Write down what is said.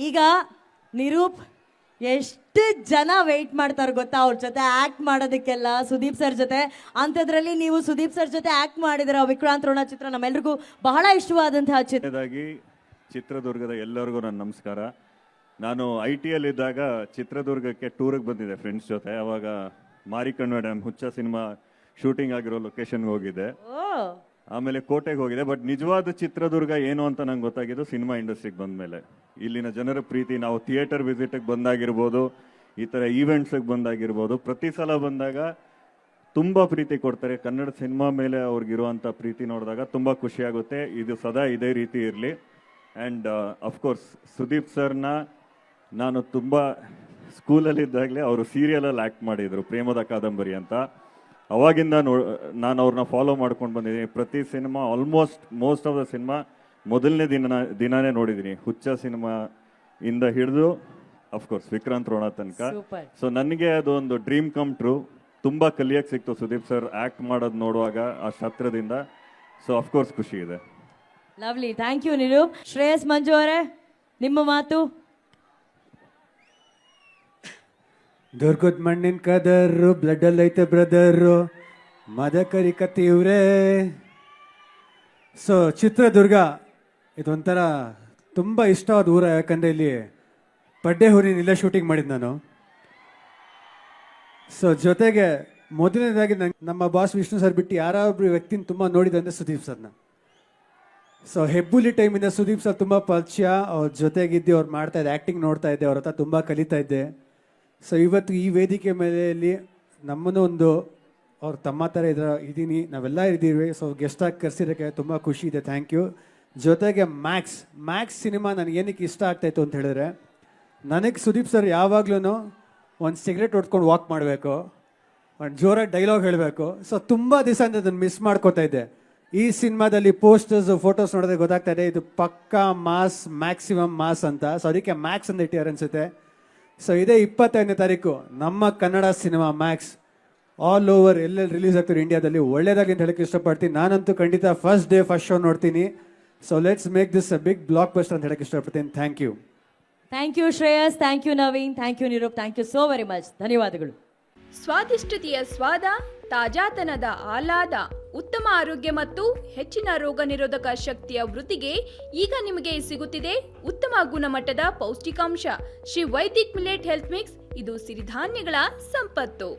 ಈಗ ನಿರೂಪ್ ಎಷ್ಟು ಜನ ವೆಯ್ಟ್ ಮಾಡ್ತಾರೆ ಗೊತ್ತಾ ಅವ್ರ ಜೊತೆ ಆಕ್ಟ್ ಮಾಡೋದಕ್ಕೆಲ್ಲ, ಸುದೀಪ್ ಸರ್ ಜೊತೆ. ಅಂಥದ್ರಲ್ಲಿ ನೀವು ಸುದೀಪ್ ಸರ್ ಜೊತೆ ಆಕ್ಟ್ ಮಾಡಿದಿರ ವಿಕ್ರಾಂತ್ ರೋಣ ಚಿತ್ರ ನಮ್ಮೆಲ್ರಿಗೂ ಬಹಳ ಇಷ್ಟವಾದಂತಹ ಚಿತ್ರ. ಚಿತ್ರದುರ್ಗದ ಎಲ್ಲರಿಗೂ ನನ್ನ ನಮಸ್ಕಾರ. ನಾನು ITಯಲ್ಲಿ ಇದ್ದಾಗ ಚಿತ್ರದುರ್ಗಕ್ಕೆ ಟೂರಿಗೆ ಬಂದಿದ್ದೆ ಫ್ರೆಂಡ್ಸ್ ಜೊತೆ. ಅವಾಗ ಮಾರಿಕಣ್ವ ಡ್ಯಾಮ್ ಹುಚ್ಚ ಸಿನಿಮಾ ಶೂಟಿಂಗ್ ಆಗಿರೋ ಲೊಕೇಶನ್ಗೆ ಹೋಗಿದ್ದೆ. ಆಮೇಲೆ ಕೋಟೆಗೆ ಹೋಗಿದೆ. ಬಟ್ ನಿಜವಾದ ಚಿತ್ರದುರ್ಗ ಏನು ಅಂತ ನಂಗೆ ಗೊತ್ತಾಗಿದ್ದು ಸಿನಿಮಾ ಇಂಡಸ್ಟ್ರಿಗೆ ಬಂದಮೇಲೆ. ಇಲ್ಲಿನ ಜನರ ಪ್ರೀತಿ, ನಾವು ಥಿಯೇಟರ್ ವಿಸಿಟ್ಗೆ ಬಂದಾಗಿರ್ಬೋದು, ಈ ಥರ ಈವೆಂಟ್ಸಿಗೆ ಬಂದಾಗಿರ್ಬೋದು, ಪ್ರತಿ ಸಲ ಬಂದಾಗ ತುಂಬ ಪ್ರೀತಿ ಕೊಡ್ತಾರೆ. ಕನ್ನಡ ಸಿನಿಮಾ ಮೇಲೆ ಅವ್ರಿಗಿರುವಂಥ ಪ್ರೀತಿ ನೋಡಿದಾಗ ತುಂಬ ಖುಷಿಯಾಗುತ್ತೆ. ಇದು ಸದಾ ಇದೇ ರೀತಿ ಇರಲಿ. ಆ್ಯಂಡ್ ಅಫ್ಕೋರ್ಸ್ ಸುದೀಪ್ ಸರ್ನ ನಾನು ತುಂಬ ಸ್ಕೂಲಲ್ಲಿದ್ದಾಗಲೇ ಅವರು ಸೀರಿಯಲಲ್ಲಿ ಆ್ಯಕ್ಟ್ ಮಾಡಿದರು, ಪ್ರೇಮದ ಕಾದಂಬರಿ ಅಂತ. ಅವಾಗಿಂದ ನಾನು ಅವ್ರನ್ನ ಫಾಲೋ ಮಾಡ್ಕೊಂಡು ಬಂದಿದ್ದೀನಿ. ಪ್ರತಿ cinema almost most of the cinema ಮೊದಲನೇ ದಿನನೇ ನೋಡಿದ್ದೀನಿ. ಹುಚ್ಚ ಸಿನಿಮಾ ಇಂದ ಹಿಡಿದು ಅಫ್ಕೋರ್ಸ್ ವಿಕ್ರಾಂತ್ ರೋಣ ತನಕ. ಸೊ ನನಗೆ ಅದು ಒಂದು ಡ್ರೀಮ್ ಕಮ್ ಟ್ರೂ. ತುಂಬ ಕಲಿಯಕ್ಕೆ ಸಿಕ್ತು ಸುದೀಪ್ ಸರ್ ಆ್ಯಕ್ಟ್ ಮಾಡೋದು ನೋಡುವಾಗ ಆ ಹತ್ರದಿಂದ. ಸೊ ಅಫ್ಕೋರ್ಸ್ ಖುಷಿ ಇದೆ. Lovely, thank you Niroop. Shreyas Manju ಅವರೇ, ನಿಮ್ಮ ಮಾತು. ದುರ್ಗದ ಮಣ್ಣಿನ ಕದರು, ಬ್ಲಡ್ಡಲ್ಲಿ ಐತೆ ಬ್ರದರು, ಮದಕರಿ ಕತ್ತಿ ಇವ್ರೇ. ಸೊ ಚಿತ್ರದುರ್ಗ ಇದೊಂಥರ ತುಂಬ ಇಷ್ಟವಾದ ಊರ. ಯಾಕಂದರೆ ಇಲ್ಲಿ ಪಡ್ಡೆ ಊರಿನಿಲ್ಲ ಶೂಟಿಂಗ್ ಮಾಡಿದ್ದು ನಾನು. ಸೊ ಜೊತೆಗೆ ಮೊದಲನೇದಾಗಿ ನಮ್ಮ ಬಾಸ್ ವಿಷ್ಣು ಸರ್ ಬಿಟ್ಟು ಯಾರೊಬ್ರು ವ್ಯಕ್ತಿನ ತುಂಬ ನೋಡಿದಂದರೆ ಸುದೀಪ್ ಸರ್ನ. ಸೊ ಹೆಬ್ಬುಲಿ ಟೈಮಿಂದ ಸುದೀಪ್ ಸರ್ ತುಂಬ ಪರಿಚಯ. ಅವ್ರ ಜೊತೆಗಿದ್ದು ಅವ್ರು ಮಾಡ್ತಾ ಇದ್ದೆ, ಆ್ಯಕ್ಟಿಂಗ್ ನೋಡ್ತಾ ಇದ್ದೆ, ಅವ್ರ ಹತ್ರ ತುಂಬ ಕಲಿತಾ ಇದ್ದೆ. ಸೊ ಇವತ್ತು ಈ ವೇದಿಕೆ ಮೇಲೆ ನಮ್ಮನ್ನು ಒಂದು ಅವ್ರ ತಮ್ಮ ಥರ ಇದ್ದೀನಿ, ನಾವೆಲ್ಲ ಇದ್ದೀವಿ. ಸೊ ಗೆಸ್ಟಾಗಿ ಕರೆಸಿರೋಕ್ಕೆ ತುಂಬ ಖುಷಿ ಇದೆ, ಥ್ಯಾಂಕ್ ಯು. ಜೊತೆಗೆ ಮ್ಯಾಕ್ಸ್ ಸಿನಿಮಾ ನನಗೆ ಏನಕ್ಕೆ ಇಷ್ಟ ಆಗ್ತಾಯಿತ್ತು ಅಂತ ಹೇಳಿದ್ರೆ, ನನಗೆ ಸುದೀಪ್ ಸರ್ ಯಾವಾಗ್ಲೂ ಒಂದು ಸಿಗರೇಟ್ ಹೊಡ್ಕೊಂಡು ವಾಕ್ ಮಾಡಬೇಕು, ಒಂದು ಜೋರಾಗಿ ಡೈಲಾಗ್ ಹೇಳಬೇಕು. ಸೊ ತುಂಬ ದಿವಸ ಅಂತ ಅದನ್ನು ಮಿಸ್ ಮಾಡ್ಕೋತಾ ಇದ್ದೆ. ಈ ಸಿನಿಮಾದಲ್ಲಿ ಪೋಸ್ಟರ್ಸ್ ಫೋಟೋಸ್ ನೋಡಿದ್ರೆ ಗೊತ್ತಾಗ್ತಾ ಇದೆ ಇದು ಪಕ್ಕಾ ಮಾಸ್, ಮ್ಯಾಕ್ಸಿಮಮ್ ಮಾಸ್ ಅಂತ. ಸೊ ಅದಕ್ಕೆ ಮ್ಯಾಕ್ಸ್ ಅಂತ ಇಟ್ಟಿದ್ದಾರೆ ಅನಿಸುತ್ತೆ. ಸೊ ಇದೇ 25ನೇ ತಾರೀಕು ನಮ್ಮ Kannada cinema Max all over ಎಲ್ಲೆಲ್ಲಿ ರಿಲೀಸ್ ಆಗ್ತಾರೆ ಇಂಡಿಯಾದಲ್ಲಿ. ಒಳ್ಳೇದಾಗಿ ಅಂತ ಹೇಳಕ್ಕೆ ಇಷ್ಟಪಡ್ತೀನಿ. ನಾನಂತೂ ಖಂಡಿತ ಫಸ್ಟ್ ಡೇ ಫಸ್ಟ್ ಶೋ ನೋಡ್ತೀನಿ. So let's make this a big blockbuster ಅಂತ ಹೇಳಕ್ಕೆ ಇಷ್ಟಪಡ್ತೀನಿ. Thank you. Thank you Shreyas, thank you Naveen, thank you Niroop, thank you so very much. ಧನ್ಯವಾದಗಳು. ಸ್ವಾದಿಷ್ಟತೆಯ ಸ್ವಾದ, ತಾಜಾತನದ ಆಹ್ಲಾದ, ಉತ್ತಮ ಆರೋಗ್ಯ ಮತ್ತು ಹೆಚ್ಚಿನ ರೋಗ ನಿರೋಧಕ ಶಕ್ತಿಯ ವೃದ್ಧಿಗೆ ಈಗ ನಿಮಗೆ ಸಿಗುತ್ತಿದೆ ಉತ್ತಮ ಗುಣಮಟ್ಟದ ಪೌಷ್ಟಿಕಾಂಶ Shri Vaidik millet health mix. ಇದು ಸಿರಿಧಾನ್ಯಗಳ ಸಂಪತ್ತು.